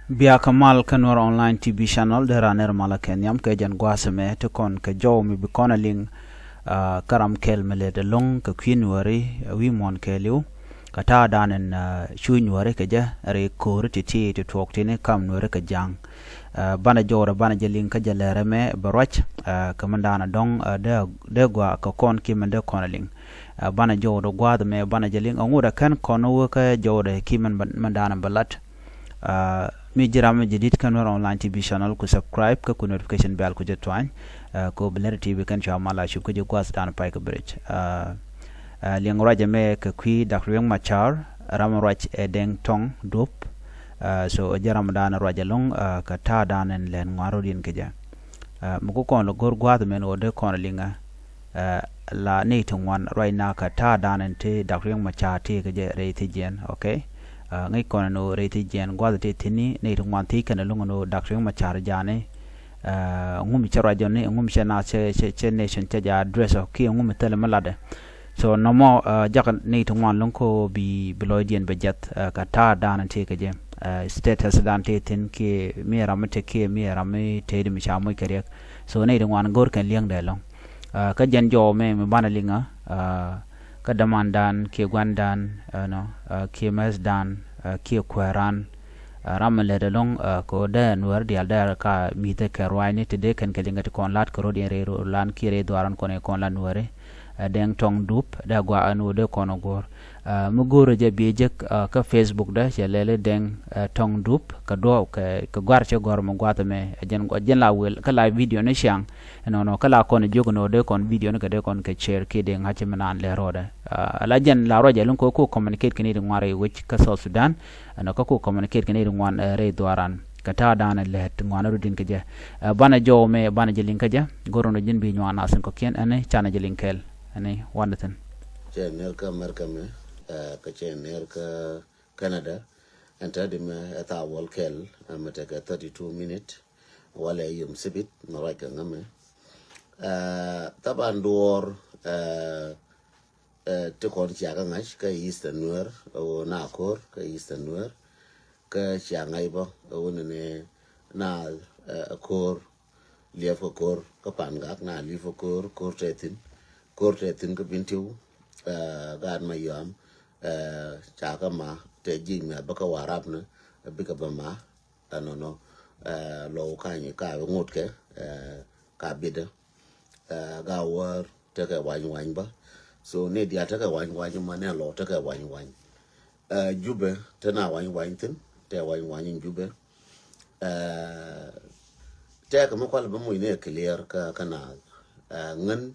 Bia Kamal Kanwar Online TV channel de raner mala kenyam ke jan gwaseme te kon ke jow mi bikona ling karam kel mele de long ke kwinwari wi mon ke liu kata danen chuinwari ke ja re kor ti te tok tine kam nware ke jang bana jora bana jeling ka jalere me barwach kamandana dong de gwa ka kon kimende konaling bana jora gwad me bana jeling nguda kan kono ka jora kimen mandana balat mi jirama jadid Kanwar Online TV channel ku subscribe ka ku notification bell ku jetwan ko Beler TV kan chamala shu ku jogwas dan pai ka bridge liang raja me ka kwi dakriyang machar ram raj edeng tong dop so jaram dan raja long ka ta danen len ngaro din ke ja muko kon lo gor gwad men ode kon linga la ne tungwan right now ka ta danen te dakriyang machar te ke je re te jen okay ngay còn nó reti gen qua the tini nei rung man ti kan lungo no doctor ma char jane ngum chara jone ngum chena che nation che ja address ki ngum tele malade so no mo jakan nei tung man lonko bi bloidien budget ka ta dan te ke je status dan te tin ki mi ramate ki mi rame te mi cha mo kere so nei rung man gor kan liang de long ka jen jo me bana linga ka damandan ke gwandan no ke masdan ke kwaran ramale de long ko de nuar dial der ka mite ke roine te de kan kelinga te kon lat ko rodin re lan ki re dwaran ko ne kon la nuare deng tong dup da gwa anu de kono gor mu goro je biejek ka Facebook da lele deng tong dup ka do ka gwar che gor mo gwata me jen la wel ka live video ne shang no kala kon jogo no de kon video ne ka de kon ke share ke deng ha che manan le roda la jen la roja lun ko communicate kini de ngare wich ka South Sudan no ko communicate kini de ngwan re dwaran kata dana le ngwana rudin ke je bana jo me bana je link ja goro no jin bi nywana sen ko ken ane chana je linkel ane wandatan channel ka markame ka channel ka Canada anta de me ata wal kel amata ka 32 minute wala yum sibit no raka ngame taban dor te kon chiaga ngash ka eastern nuer o na kor ka eastern nuer ka chianga ibo o ne na kor liefo kor ka pangak na liefo kor tetin ka bintiu gan mayam chaka ma te jingna baka warab na bika bama anono lo kanye ka ngot ke ka bida ga war te ka wany ba so ne dia te ka wany ma ne lo te ka wany jube te na wany tin te wany jube te ka mo kwal ba mo ne clear ka kana ngan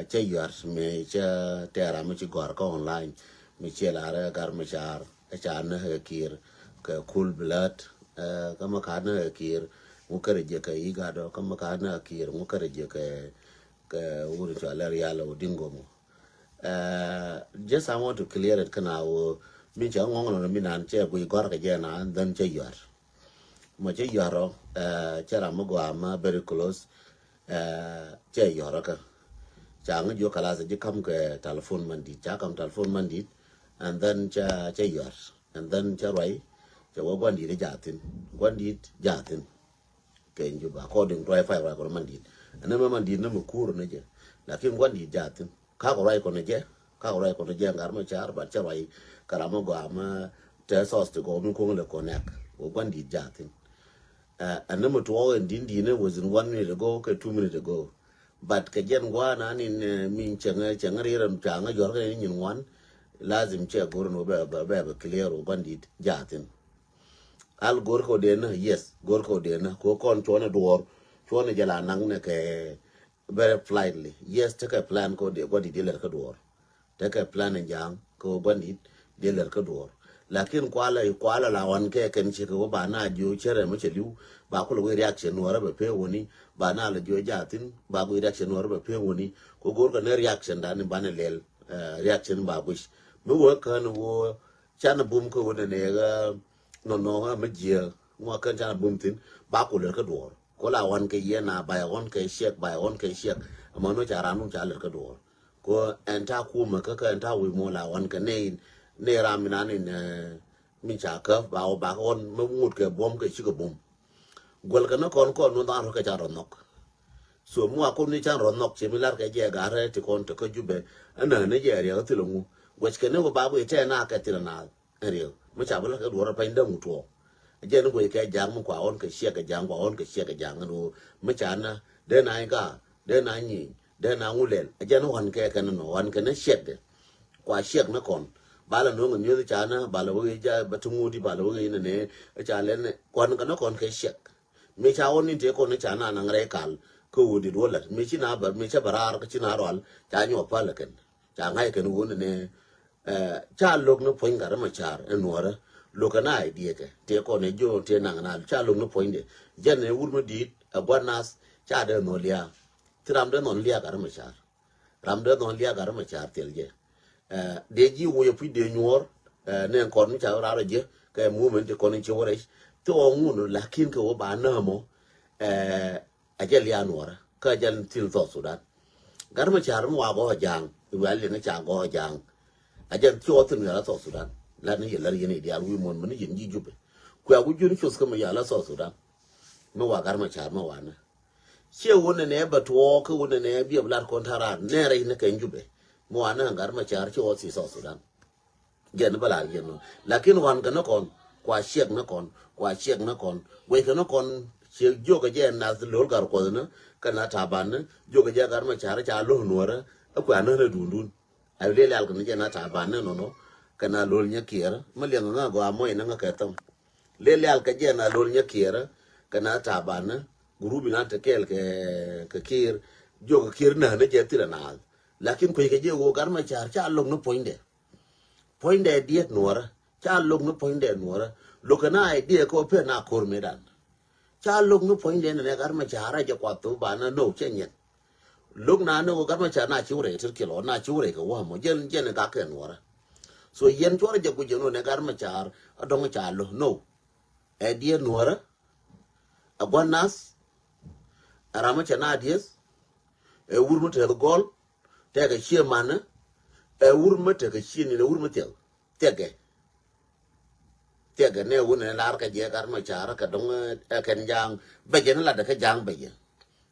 che yar me che tera me chi gor ka online me che la ra gar me char cha na kir ka cool blood ka ma ka na kir mu kare je ka iga do ka ma ka na kir mu kare je ka uri to la ya lo dingo mo just I want to clear it kana wo mi cha ngong no mi nan che bu gor ka je na dan che yar mo che yaro che ra mo gwa ma very close che yaro ka chang jo kala se kam ke telephone mandi cha kam telephone mandi and then cha yar and then cha rai cha wo gwandi de jatin ke nju ba according to wifi ra ko mandi ana ma mandi na mu kur ne je lakin gwandi jatin ka ko rai ko ne je ngar ma char ba cha rai karamo go ama te sos to go mu ko le connect wo gwandi jatin ana mu to ndi ne was in 1 minute ago ke 2 minutes ago but ka jen gwana ni min changa riran changa jor ga ni wan lazim che gor no ba clear o bandit jatin al gor ko de na yes gor ko de na ko kon chona dor chona jala nang ne ke very politely yes take a plan ko de body dealer ka dor take a plan jang ko bandit dealer ka dor lakin kwala la wan ke ken chi ko ba na ju chere mo cheliu ba ko lo reaction wara ba pe woni ba na la jo jatin ba ko reaction wara ba pe woni ko gor ka ne reaction da ni ba ne lel reaction ba bush mo wo kan wo chana bum ko wona ne ga no ma je mo kan chana bum tin ba ko le ka dor ko la wan ke ye na ba wan ke shek amma no chara no cha le ka dor ko enta ku ma ka enta wi mo la wan ka ne ramina ni mình chả cơ bảo bà con mới ngụt cái bom cái chiếc bom gol cái nó con nó đang cái chả rồi nóc so mua con đi chả rồi nóc chỉ mình làm cái gì gà rồi thì con thì có giúp anh này này gì rồi thì luôn quay cái nó bảo với thế nào cái thì nào rồi mới chả bao cái đồ ra phải đâm một giờ nó quay cái giang một quả on cái xe cái giang quả on cái xe cái giang nó mới chả na đến này cả đến này nhỉ đến nào ngủ lên giờ nó hoàn cái nó hoàn cái nó xét đấy quả xét nó còn bà là nó người như cha na bà là cái cha bà tung đi bà là cái này cha lên còn cái nó còn cái xét mấy cha on thì con nó cha na năng cái cal cứ đi đuổi lại mấy chi na bà mấy cha bà ra cái chi na rồi cha nhọ pa là cái cha ngay cái nó này cha lúc nó phun cả mà cha nó ra lúc cái này đi cái thì con này vô thì năng na cha lúc nó phun đấy giờ này uống nó đi quan nas cha để nó lia thì làm để nó lia cả mà cha làm để nó lia cả mà cha tiền gì de ji wo yo de nyor ne kon cha ra ra je ke movement ko ni chore to ngun la kin ko ba na mo a je li anora ka jan til to sudan gar ma cha mo wa go jang wa le na cha go jang a je to tin ga to sudan la ni la ni dia wi mon man yin ji jube ku ya gu ju ni chos ka ma ya la so sudan mo wa gar ma cha mo wa na che wona ne ba to ko wona ne bi blar kon tara ne re ne kan jube mo ana gar ma char cho si so sudan gen bala gen no lakin wan ga no kon kwa shek na kon kwa shek na kon we ga no kon che jo ga je na lol gar ko na kana ta ban na jo ga je gar ma char cha lo no ra akwa na na dundun a le le al ga je na ta ban na no kana lol nya kiera ma le nga go amoy na nga ka tam le le al ga je na lol nya kiera kana ta ban na gurubi na ta kel ke kir jo ga kir na ne je tira na lakin ko ke je go gar ma char cha long no poinde diet nuora cha long no poinde nuora lokana ai die ko pe na kor medan cha long no poinde ne gar ma chara je kwa to ba na no chenyen lok na no gar ma char na chure tir kilo na chure ko wa mo jen ga ke nuora so yen chore je ku je no ne gar ma char adong cha lo no e die nuora agwanas arama chana dies e wurmu te gol tega chia mana e urma tega chia ni urma tega ne wona lar ka je gar ma chara ka dong ken jang beje na la da ka jang beje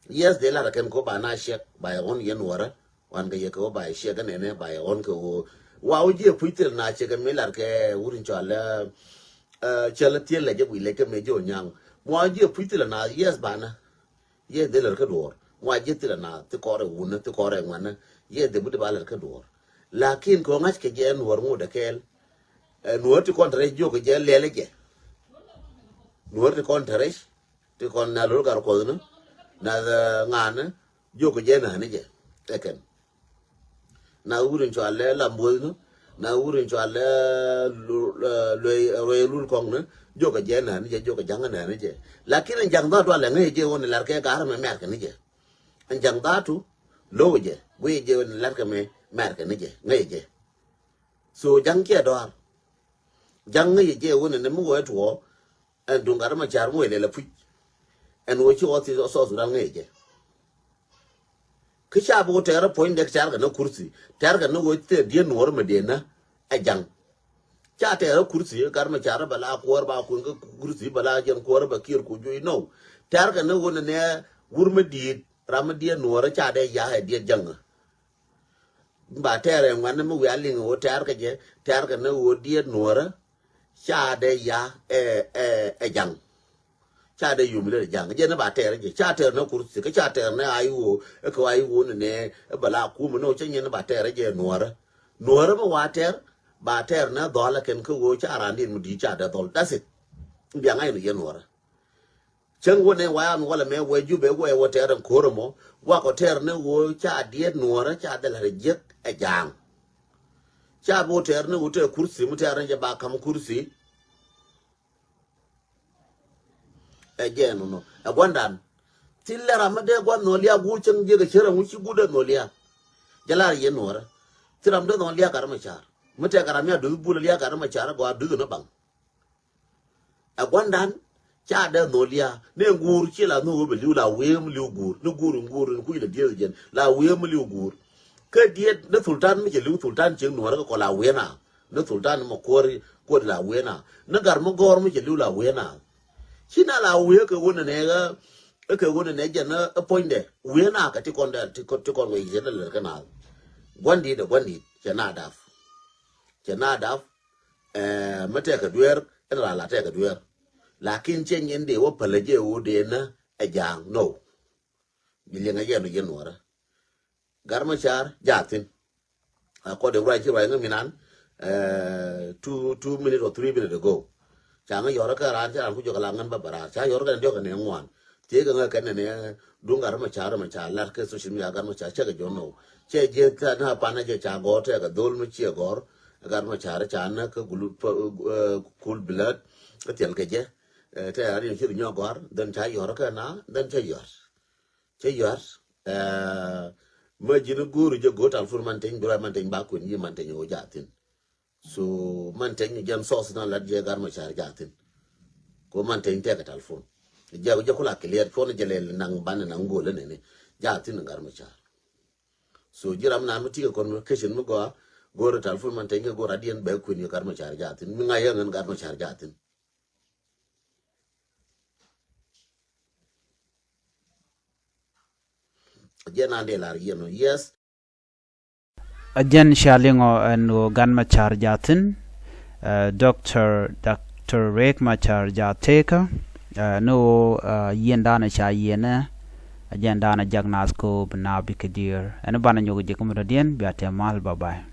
yes de la ken ko bana shek ba on yen wara wan ga ye ko ba shek ne ba on ko wa o je puitel na che kan me lar ke urin chala chala tiel le je wi le ke me jo nyang mo je puitel na yes bana ye de la ka dor mo je tila na te ko re wona te ko re ngwana ye de bude balar ka dor lakin ko ngas ke je nuor mu da kel nuor ti kon tre jo ke je lele je nuor ti kon tre ti kon na lo gar ko na ngana jo ke je na ne je teken na urin cho ale la mo no na urin cho ale lo lul kong ne jo ke je na ne je jo ke jang na ne je lakin jang da do la nge je wona lar ke gar me mer ke ne je jang da tu lo je we je lar ke me mer ke ne je nge je so jang ke do jang nge je wona ne mu wo to en dung gar ma char mo le la pu en wo chi o ti so su nge je ke cha bo te ra point de char ga no kursi tar ga no wo te die no ma de na a jang cha te ra kursi gar ma char bala ko ba ku kursi bala jan ko ba kir ku ju no tar ga no wona ne wurma di ram die no ra cha de ya he die jang ba tere ngwan mu ya ling wo tar ga je tar ga no wo die no ra cha de ya jang cha de yum le jang je na ba tere je cha tere no kursi ka cha tere na ayu ko ayu ne bala ku mu no chen ne ba tere je no ra ba wa tere ba tere na do la ken ko wo cha ran din mu di cha da dol that's it bi ngai ne no ra chen wo ne wa an wala me wo ju be wo tere ko ro mo wa ko tere ne wo cha die no ra cha da la je jang cha bo tere ne wo te kursi mu tere je ba kam kursi again no agwandan tillera made gwan no liya gulchen je ga shira mu shi gudan no liya jalar ye nora tiram do no liya karama char mate karama do bul liya karama char go adu no bang agwandan cha da no liya ne ngur chi la no be la we mu lu gur no gur ku da die jen la we mu lu gur ka die na sultan mi je lu sultan che nora ko la we na no sultan mo ko la wena na gar mo gor mo je lu la wena china la we ke wona ne ga ke wona ne je na poinde wena ka ti kon da ti kon we je da le kana gwandi da gwandi chana daf mate ka duer ra la te ka duer lakin chen yende wo palaje wo de na ajang no bilenga yeno yenora garma char jatin ko de right right ngaminan 2 minutes or 3 minutes ago changa yora ka ran cha fu jo kala ngan babara cha yora ka ndio ka ne ngwan te ka ka ne dunga ma cha lar ke social media garma cha cha ka jono che je ta na pa na je cha go te ka dol mu chi gor garma cha na ka gulu cool blood ka tel ke je te ari chi nyo gor dan cha yora ka na dan cha yor ma jinu guru je go tal fur man ten bra man ten ba kun yi man ten yo jatin so man ten jam sos na la je gar ma char jatin ko man ten te ka tal fur je ko la clear ko ne jele nang ban nang go le ne jatin gar ma char so jiram na muti ko communication mu go tal fur man ten go radien ba kun yi gar ma char jatin mi nga yengen gar ma char jatin yes Ajen shalingo no gan machar jatin Dr. Rek machar jateka no yendana cha yena ajen dana jagnas ko bna bikadir ana bana nyogo je kumro dien biate mal bye bye